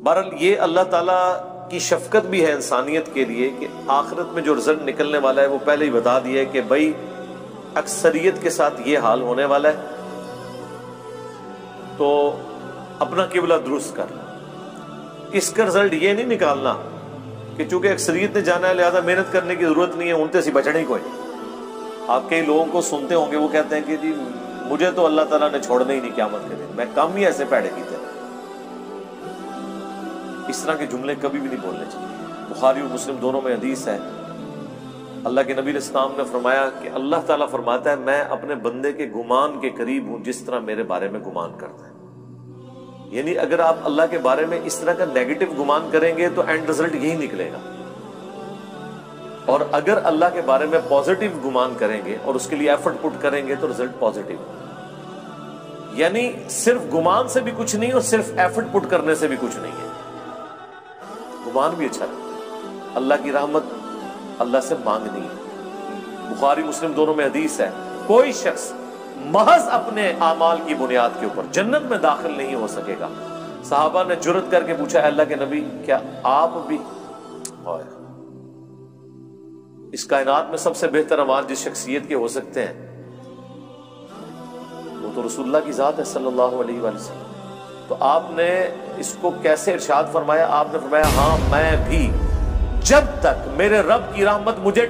بہرحال یہ اللہ تعالیٰ کی شفقت بھی ہے انسانیت کے لیے کہ آخرت میں جو رزلٹ نکلنے والا ہے وہ پہلے ہی بتا دیا ہے کہ بھائی اکثریت کے ساتھ یہ حال ہونے والا ہے، تو اپنا قبلہ درست کر. اس کا رزلٹ یہ نہیں نکالنا کہ چونکہ اکثریت نے جانا ہے لہذا محنت کرنے کی ضرورت نہیں ہے، ان سے بچنے ہی کوئی. آپ کئی لوگوں کو سنتے ہوں گے وہ کہتے ہیں کہ جی مجھے تو اللہ تعالیٰ نے چھوڑنا ہی نہیں قیامت کے دن، میں کم ہی ایسے پیڑے کیتے. اس طرح کے جملے کبھی بھی نہیں بولنے چاہیے. بخاری اور مسلم دونوں میں حدیث ہے، اللہ کے نبی علیہ السلام نے فرمایا کہ اللہ تعالیٰ فرماتا ہے میں اپنے بندے کے گمان کے قریب ہوں جس طرح میرے بارے میں گمان کرتا ہے. یعنی اگر آپ اللہ کے بارے میں اس طرح کا نیگیٹو گمان کریں گے تو اینڈ رزلٹ یہی نکلے گا، اور اگر اللہ کے بارے میں پازیٹیو گمان کریں گے اور اس کے لیے ایفرٹ پٹ کریں گے تو رزلٹ پازیٹیو. یعنی صرف گمان سے بھی کچھ نہیں اور صرف ایفرٹ پٹ کرنے سے بھی کچھ نہیں ہے. گمان بھی اچھا ہے، اللہ کی رحمت اللہ سے مانگنی ہے. بخاری مسلم دونوں میں حدیث ہے کوئی شخص محض اپنے اعمال کی بنیاد کے اوپر جنت میں داخل نہیں ہو سکے گا. صحابہ نے جرأت کر کے پوچھا اللہ کے نبی کیا آپ بھی؟ اس کائنات میں سب سے بہتر اعمال جس شخصیت کے ہو سکتے ہیں وہ تو رسول اللہ کی ذات ہے صلی اللہ علیہ وآلہ وسلم. تو آپ نے اس کو کیسے ارشاد فرمایا؟ آپ نے فرمایا ہاں میں بھی، جب تک میرے رب کی رحمت مجھے